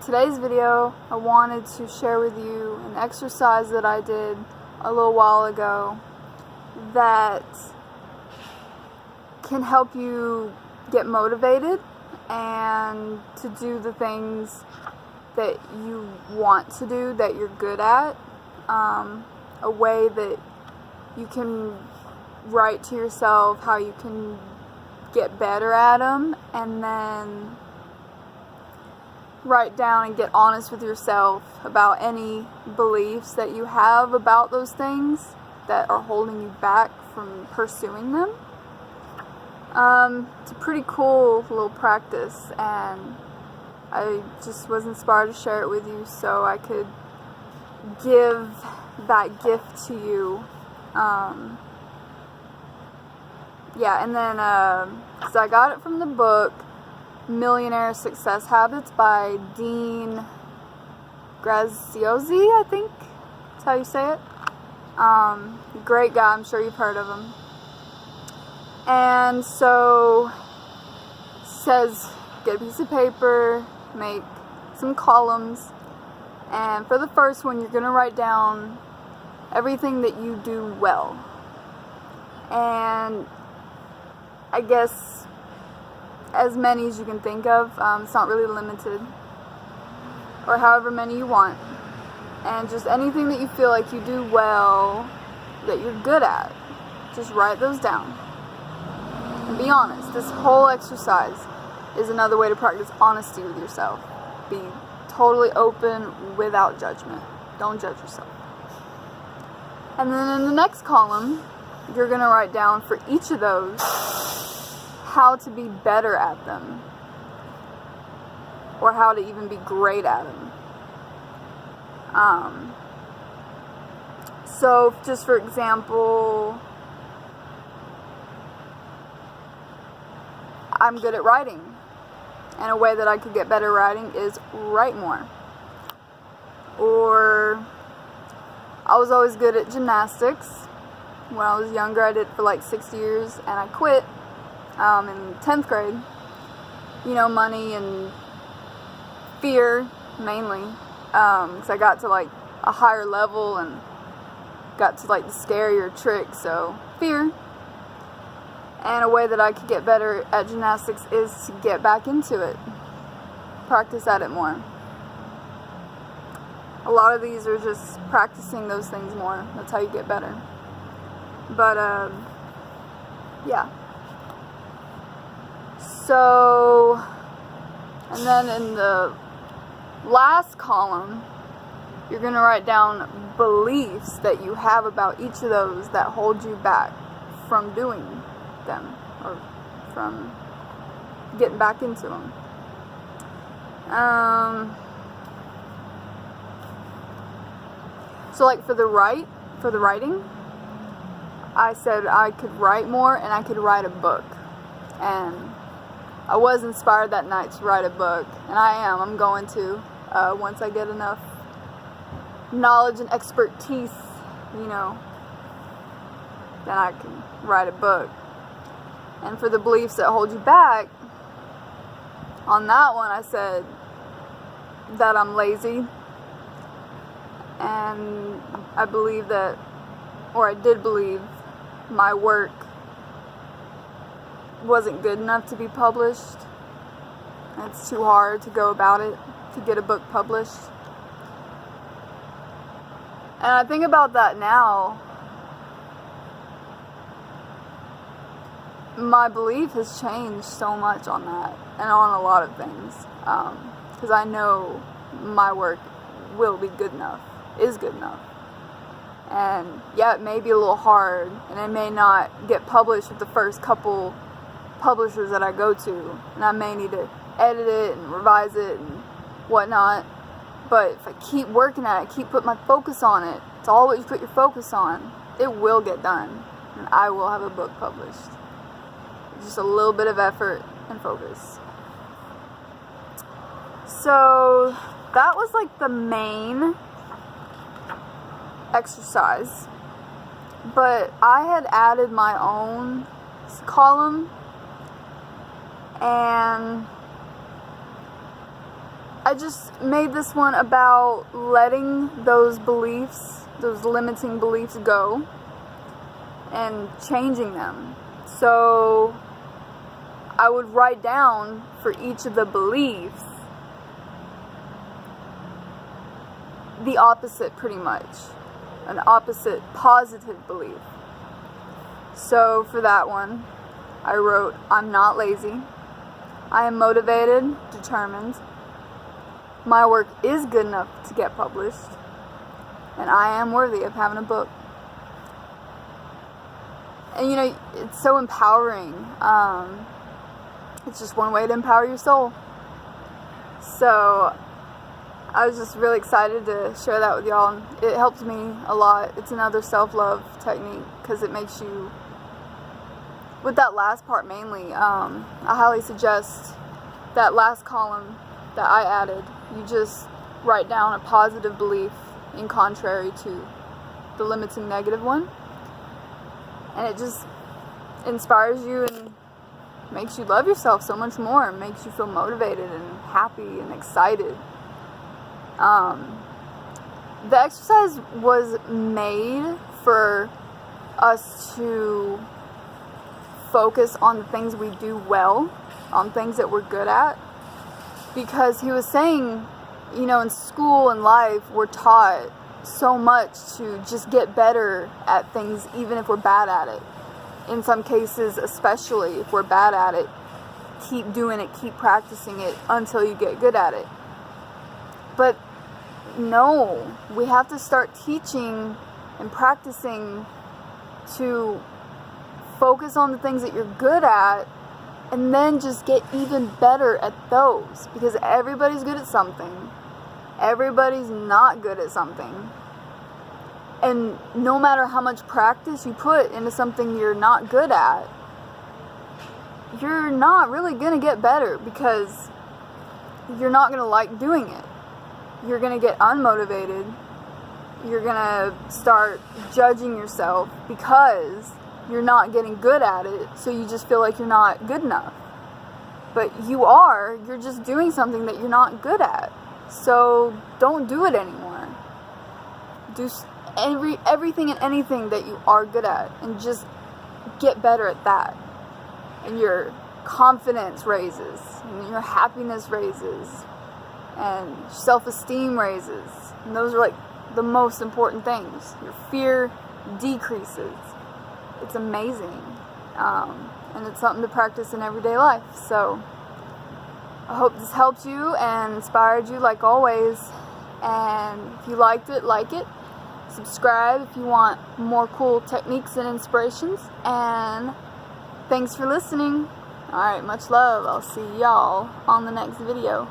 today's video, I wanted to share with you an exercise that I did a little while ago that can help you get motivated and to do the things that you want to do, that you're good at. A way that you can write to yourself how you can get better at them, and then write down and get honest with yourself about any beliefs that you have about those things that are holding you back from pursuing them. It's a pretty cool little practice, and I just was inspired to share it with you so I could give that gift to you. And then so I got it from the book Millionaire Success Habits by Dean Graziosi, I think that's how you say it. Great guy, I'm sure you've heard of him. And so it says, get a piece of paper, make some columns, and for the first one you're going to write down everything that you do well. And I guess as many as you can think of. It's not really limited, or however many you want. And just anything that you feel like you do well, that you're good at, just write those down. And be honest. This whole exercise is another way to practice honesty with yourself. Be totally open without judgment. Don't judge yourself. And then in the next column, you're going to write down for each of those how to be better at them, or how to even be great at them. So just for example, I'm good at writing, and a way that I could get better at writing is write more. Or I was always good at gymnastics. When I was younger, I did it for like 6 years, and I quit in 10th grade. Money and fear mainly, because I got to like a higher level and got to like the scarier tricks. So fear. And a way that I could get better at gymnastics is to get back into it, practice at it more. A lot of these are just practicing those things more. That's how you get better. But yeah. So, and then in the last column, you're going to write down beliefs that you have about each of those that hold you back from doing them, or from getting back into them. So like for the writing, I said I could write more and I could write a book. And I was inspired that night to write a book, and I'm going to, once I get enough knowledge and expertise, then I can write a book. And for the beliefs that hold you back, on that one I said that I'm lazy, and I believe that, or I did believe, my work wasn't good enough to be published. It's too hard to go about it, to get a book published. And I think about that now. My belief has changed so much on that, and on a lot of things, because I know my work will be good enough, is good enough. And yeah, it may be a little hard, and it may not get published with the first couple publishers that I go to, and I may need to edit it and revise it and whatnot. But if I keep working at it, keep putting my focus on it, it's all what you put your focus on, it will get done, and I will have a book published. Just a little bit of effort and focus. So that was like the main exercise, but I had added my own column, and I just made this one about letting those beliefs, those limiting beliefs go and changing them. So I would write down for each of the beliefs the opposite, pretty much. An opposite positive belief. So for that one, I wrote, I'm not lazy. I am motivated, determined. My work is good enough to get published. And I am worthy of having a book. And you know, it's so empowering. It's just one way to empower your soul. So I was just really excited to share that with y'all. It helps me a lot. It's another self-love technique because it makes you, with that last part mainly, I highly suggest that last column that I added. You just write down a positive belief in contrary to the limiting negative one. And it just inspires you and makes you love yourself so much more. It makes you feel motivated and happy and excited. The exercise was made for us to focus on the things we do well, on things that we're good at, because he was saying, you know, in school and life we're taught so much to just get better at things even if we're bad at it. In some cases, especially if we're bad at it, keep doing it, keep practicing it until you get good at it. But no, we have to start teaching and practicing to focus on the things that you're good at and then just get even better at those, because everybody's good at something. Everybody's not good at something. And no matter how much practice you put into something you're not good at, you're not really going to get better, because you're not going to like doing it. You're going to get unmotivated. You're going to start judging yourself because you're not getting good at it, so you just feel like you're not good enough. But you are. You're just doing something that you're not good at. So don't do it anymore. Do everything and anything that you are good at, and just get better at that. And your confidence raises, and your happiness raises, and self-esteem raises. And those are like the most important things. Your fear decreases. It's amazing. And it's something to practice in everyday life. So I hope this helped you and inspired you like always. And if you liked it, like it. Subscribe if you want more cool techniques and inspirations. And thanks for listening. Alright, much love. I'll see y'all on the next video.